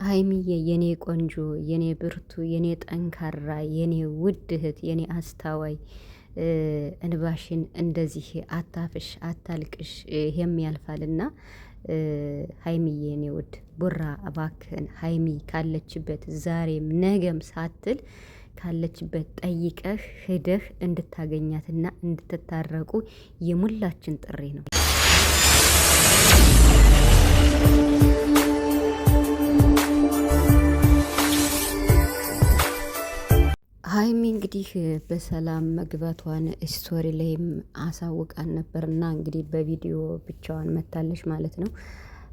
ሀይሚዬ የኔ ቆንጆ የኔ ብርቱ የኔ ጠንካራ የኔ ውድ እህት የኔ አስታዋይ እንባሽን እንደዚህ አታፍሽ አታልቅሽ፣ ይሄም ያልፋልና። ሀይሚዬ የኔ ውድ ቡራ እባክህን ሀይሚ ካለችበት ዛሬም ነገም ሳትል ካለችበት ጠይቀህ ሂደህ እንድታገኛትና እንድትታረቁ የሙላችን ጥሪ ነው። ሀይሚ እንግዲህ በሰላም መግባቷን ስቶሪ ላይም አሳውቃን ነበርና እንግዲህ በቪዲዮ ብቻዋን መታለች ማለት ነው።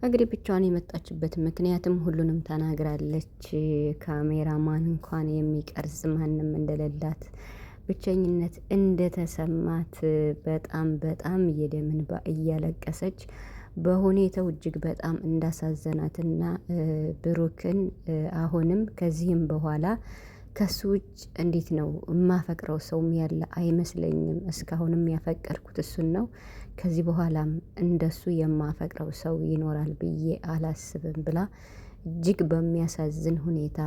እንግዲህ ብቻዋን የመጣችበት ምክንያትም ሁሉንም ተናግራለች። ካሜራማን እንኳን የሚቀርጽ ማንም እንደሌላት፣ ብቸኝነት እንደተሰማት በጣም በጣም የደም እንባ እያለቀሰች በሁኔታው እጅግ በጣም እንዳሳዘናትና ብሩክን አሁንም ከዚህም በኋላ ከሱ ውጭ እንዴት ነው የማፈቅረው ሰውም ያለ አይመስለኝም። እስካሁንም ያፈቀርኩት እሱን ነው። ከዚህ በኋላም እንደሱ የማፈቅረው ሰው ይኖራል ብዬ አላስብም ብላ እጅግ በሚያሳዝን ሁኔታ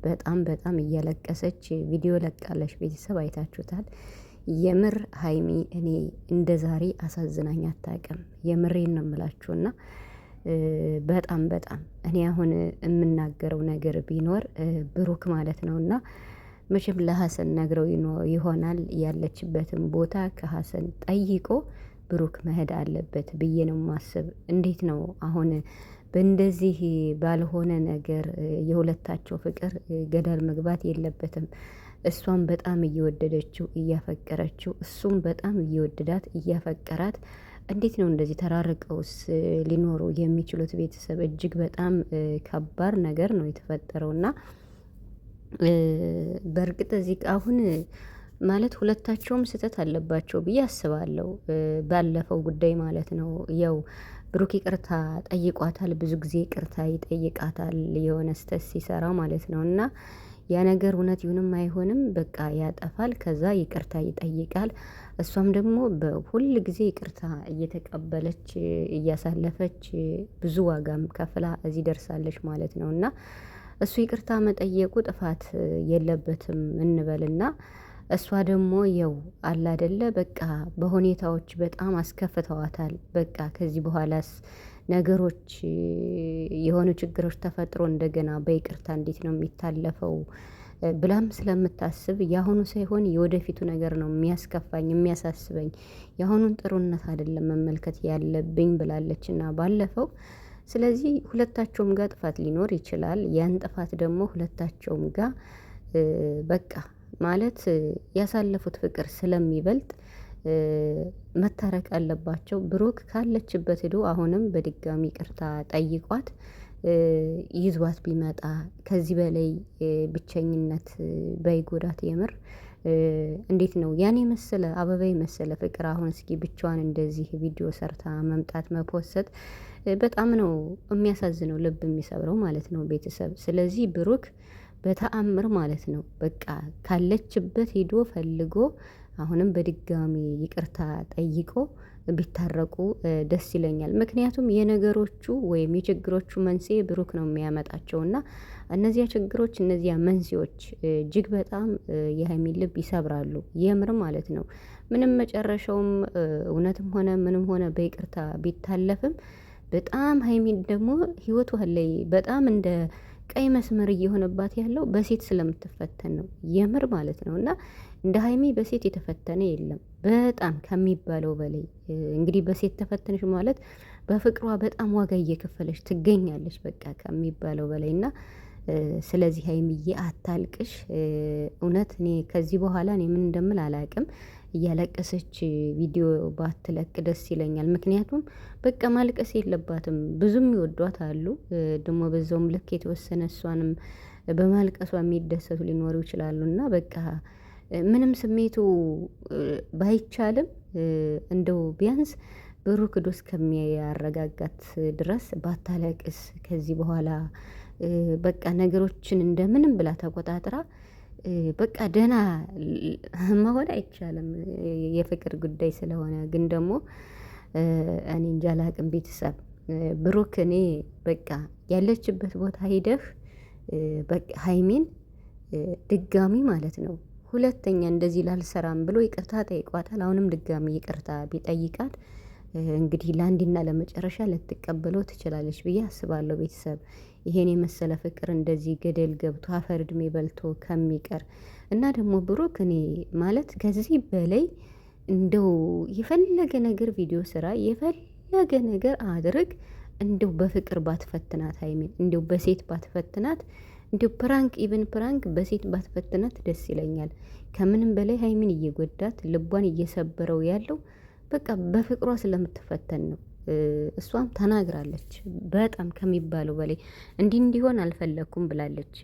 በጣም በጣም እያለቀሰች ቪዲዮ ለቃለች። ቤተሰብ አይታችሁታል። የምር ሀይሚ እኔ እንደ ዛሬ አሳዝናኝ አታውቅም። የምሬን ነው የምላችሁና በጣም በጣም እኔ አሁን የምናገረው ነገር ቢኖር ብሩክ ማለት ነው እና መቼም ለሀሰን ነግረው ይሆናል ያለችበትን ቦታ ከሀሰን ጠይቆ ብሩክ መሄድ አለበት ብዬ ነው ማስብ። እንዴት ነው አሁን በእንደዚህ ባልሆነ ነገር የሁለታቸው ፍቅር ገደል መግባት የለበትም። እሷም በጣም እየወደደችው እያፈቀረችው፣ እሱም በጣም እየወደዳት እያፈቀራት እንዴት ነው እንደዚህ ተራርቀውስ ሊኖሩ የሚችሉት? ቤተሰብ እጅግ በጣም ከባድ ነገር ነው የተፈጠረው እና በእርግጥ እዚህ አሁን ማለት ሁለታቸውም ስህተት አለባቸው ብዬ አስባለሁ። ባለፈው ጉዳይ ማለት ነው ያው ብሩክ ይቅርታ ጠይቋታል። ብዙ ጊዜ ይቅርታ ይጠይቃታል የሆነ ስህተት ሲሰራ ማለት ነው እና ያ ነገር እውነት ይሁንም አይሆንም በቃ ያጠፋል። ከዛ ይቅርታ ይጠይቃል። እሷም ደግሞ በሁል ጊዜ ይቅርታ እየተቀበለች እያሳለፈች ብዙ ዋጋም ከፍላ እዚህ ደርሳለች ማለት ነው እና እሱ ይቅርታ መጠየቁ ጥፋት የለበትም እንበልና እሷ ደግሞ የው አለ አይደለ በቃ በሁኔታዎች በጣም አስከፍተዋታል። በቃ ከዚህ በኋላስ ነገሮች የሆኑ ችግሮች ተፈጥሮ እንደገና በይቅርታ እንዴት ነው የሚታለፈው ብላም ስለምታስብ የአሁኑ ሳይሆን የወደፊቱ ነገር ነው የሚያስከፋኝ የሚያሳስበኝ፣ የአሁኑን ጥሩነት አይደለም መመልከት ያለብኝ ብላለችና ባለፈው። ስለዚህ ሁለታቸውም ጋር ጥፋት ሊኖር ይችላል። ያን ጥፋት ደግሞ ሁለታቸውም ጋር በቃ ማለት ያሳለፉት ፍቅር ስለሚበልጥ መታረቅ አለባቸው። ብሩክ ካለችበት ሄዶ አሁንም በድጋሚ ቅርታ ጠይቋት ይዟት ቢመጣ ከዚህ በላይ ብቸኝነት በይጎዳት የምር እንዴት ነው ያን የመሰለ አበባ የመሰለ ፍቅር አሁን እስኪ ብቻዋን እንደዚህ ቪዲዮ ሰርታ መምጣት መፖሰት በጣም ነው የሚያሳዝነው፣ ልብ የሚሰብረው ማለት ነው ቤተሰብ። ስለዚህ ብሩክ በተአምር ማለት ነው በቃ ካለችበት ሄዶ ፈልጎ አሁንም በድጋሚ ይቅርታ ጠይቆ ቢታረቁ ደስ ይለኛል። ምክንያቱም የነገሮቹ ወይም የችግሮቹ መንስኤ ብሩክ ነው የሚያመጣቸው እና እነዚያ ችግሮች እነዚያ መንስኤዎች እጅግ በጣም የሀይሚን ልብ ይሰብራሉ የምር ማለት ነው። ምንም መጨረሻውም እውነትም ሆነ ምንም ሆነ በይቅርታ ቢታለፍም በጣም ሀይሚን ደግሞ ህይወቷ ላይ በጣም እንደ ቀይ መስመር እየሆነባት ያለው በሴት ስለምትፈተን ነው የምር ማለት ነው እና እንደ ሀይሚ በሴት የተፈተነ የለም በጣም ከሚባለው በላይ። እንግዲህ በሴት ተፈተነች ማለት በፍቅሯ በጣም ዋጋ እየከፈለች ትገኛለች በቃ ከሚባለው በላይ እና ስለዚህ ሀይሚዬ አታልቅሽ። እውነት እኔ ከዚህ በኋላ እኔ ምን እንደምል አላቅም። እያለቀሰች ቪዲዮ ባትለቅ ደስ ይለኛል። ምክንያቱም በቃ ማልቀስ የለባትም። ብዙም ይወዷት አሉ ደግሞ በዛውም ልክ የተወሰነ እሷንም በማልቀሷ የሚደሰቱ ሊኖሩ ይችላሉ እና በቃ ምንም ስሜቱ ባይቻልም እንደው ቢያንስ ብሩክ ዶ እስከሚያረጋጋት ድረስ ባታለቅስ ከዚህ በኋላ በቃ ነገሮችን እንደምንም ብላ ተቆጣጥራ በቃ ደህና መሆን አይቻልም የፍቅር ጉዳይ ስለሆነ። ግን ደግሞ እኔ እንጃ አላቅም ቤተሰብ ብሩክ እኔ በቃ ያለችበት ቦታ ሂደህ በቃ ሀይሚን ድጋሚ ማለት ነው ሁለተኛ እንደዚህ ላልሰራም ብሎ ይቅርታ ጠይቋታል። አሁንም ድጋሚ ይቅርታ ቢጠይቃት እንግዲህ ለአንድና ለመጨረሻ ልትቀበለው ትችላለች ብዬ አስባለሁ። ቤተሰብ ይሄን የመሰለ ፍቅር እንደዚህ ገደል ገብቶ አፈር እድሜ በልቶ ከሚቀር እና ደግሞ ብሩክ እኔ ማለት ከዚህ በላይ እንደው የፈለገ ነገር ቪዲዮ ስራ የፈለገ ነገር አድርግ እንደው በፍቅር ባትፈትናት ሀይሚን እንደው በሴት ባትፈትናት እንደው ፕራንክ ኢቨን ፕራንክ በሴት ባትፈትናት ደስ ይለኛል። ከምንም በላይ ሀይሚን እየጎዳት ልቧን እየሰበረው ያለው በቃ በፍቅሯ ስለምትፈተን ነው። እሷም ተናግራለች በጣም ከሚባለው በላይ እንዲሆን አልፈለኩም ብላለች።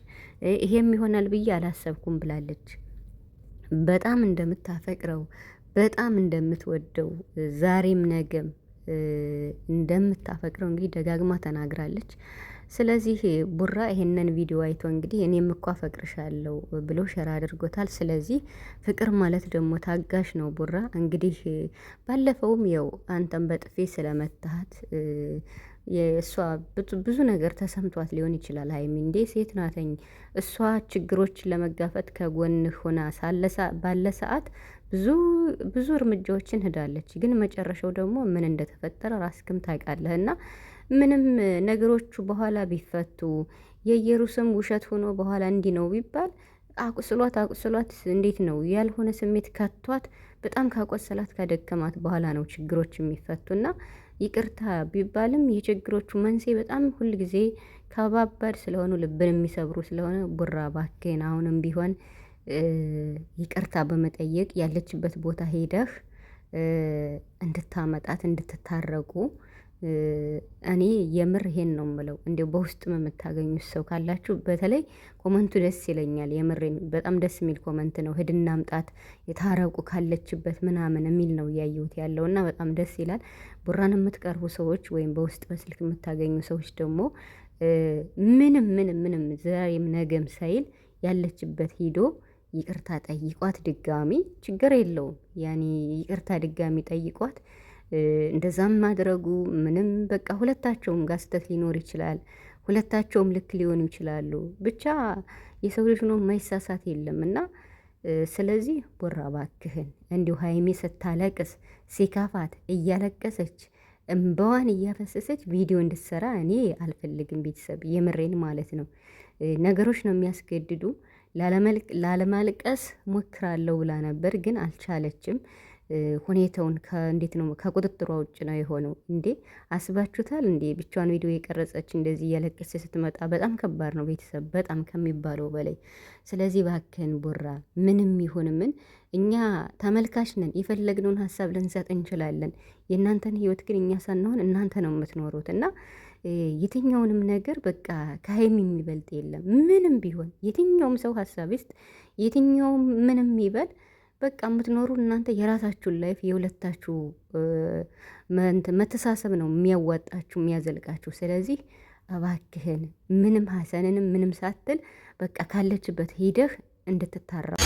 ይሄም ይሆናል ብዬ አላሰብኩም ብላለች። በጣም እንደምታፈቅረው በጣም እንደምትወደው ዛሬም ነገም እንደምታፈቅረው እንግዲህ ደጋግማ ተናግራለች። ስለዚህ ቡራ ይሄንን ቪዲዮ አይቶ እንግዲህ እኔም እኮ አፈቅርሻለሁ ብሎ ሸራ አድርጎታል። ስለዚህ ፍቅር ማለት ደግሞ ታጋሽ ነው። ቡራ እንግዲህ ባለፈውም ያው አንተም በጥፌ ስለመታሃት የእሷ ብዙ ነገር ተሰምቷት ሊሆን ይችላል። ሀይሚ እንዴ ሴት ናተኝ እሷ ችግሮችን ለመጋፈጥ ከጎን ሆና ባለ ሰዓት ብዙ እርምጃዎችን ሄዳለች። ግን መጨረሻው ደግሞ ምን እንደተፈጠረ ራስክም ታውቃለህ። እና ምንም ነገሮቹ በኋላ ቢፈቱ የኢየሩስም ውሸት ሆኖ በኋላ እንዲህ ነው ቢባል አቁስሏት እንዴት ነው ያልሆነ ስሜት ከቷት በጣም ካቆሰላት ካደከማት በኋላ ነው ችግሮች የሚፈቱና ይቅርታ ቢባልም የችግሮቹ መንስኤ በጣም ሁል ጊዜ ከባባድ ስለሆኑ ልብን የሚሰብሩ ስለሆነ ቡራ ባክህን አሁንም ቢሆን ይቅርታ በመጠየቅ ያለችበት ቦታ ሄደህ እንድታመጣት እንድትታረቁ እኔ የምር ይሄን ነው የምለው። እንዲያው በውስጥ የምታገኙት ሰው ካላችሁ በተለይ ኮመንቱ ደስ ይለኛል። የምሬን በጣም ደስ የሚል ኮመንት ነው። ሂድና አምጣት የታረቁ ካለችበት ምናምን የሚል ነው እያየሁት ያለው እና በጣም ደስ ይላል። ቡራን የምትቀርቡ ሰዎች ወይም በውስጥ በስልክ የምታገኙ ሰዎች ደግሞ ምንም ዛሬም ነገም ሳይል ያለችበት ሂዶ ይቅርታ ጠይቋት። ድጋሚ ችግር የለውም ያኔ ይቅርታ ድጋሚ ጠይቋት። እንደዛም ማድረጉ ምንም በቃ ሁለታቸውም ጋር ስህተት ሊኖር ይችላል። ሁለታቸውም ልክ ሊሆኑ ይችላሉ። ብቻ የሰው ልጅ ነው የማይሳሳት የለም እና ስለዚህ ቡራ እባክህን እንዲሁ ሀይሚ ስታለቅስ ሲካፋት እያለቀሰች እምባዋን እያፈሰሰች ቪዲዮ እንድትሰራ እኔ አልፈልግም። ቤተሰብ የምሬን ማለት ነው። ነገሮች ነው የሚያስገድዱ። ላለማልቀስ ሞክራለሁ ብላ ነበር ግን አልቻለችም። ሁኔታውን እንዴት ነው ከቁጥጥሯ ውጭ ነው የሆነው። እንዴ አስባችሁታል እንዴ? ብቻዋን ቪዲዮ የቀረጸች እንደዚህ እያለቀሰች ስትመጣ በጣም ከባድ ነው ቤተሰብ፣ በጣም ከሚባለው በላይ። ስለዚህ እባክህን ቡራ ምንም ይሁን ምን እኛ ተመልካች ነን፣ የፈለግነውን ሀሳብ ልንሰጥ እንችላለን። የእናንተን ህይወት ግን እኛ ሳንሆን እናንተ ነው የምትኖሩት እና የትኛውንም ነገር በቃ ከሀይሚ የሚበልጥ የለም። ምንም ቢሆን የትኛውም ሰው ሀሳብ ውስጥ የትኛውም ምንም ይበል በቃ የምትኖሩ እናንተ የራሳችሁን ላይፍ የሁለታችሁ መተሳሰብ ነው የሚያዋጣችሁ የሚያዘልቃችሁ። ስለዚህ እባክህን ምንም ሀሰንንም ምንም ሳትል በቃ ካለችበት ሂደህ እንድትታረቁ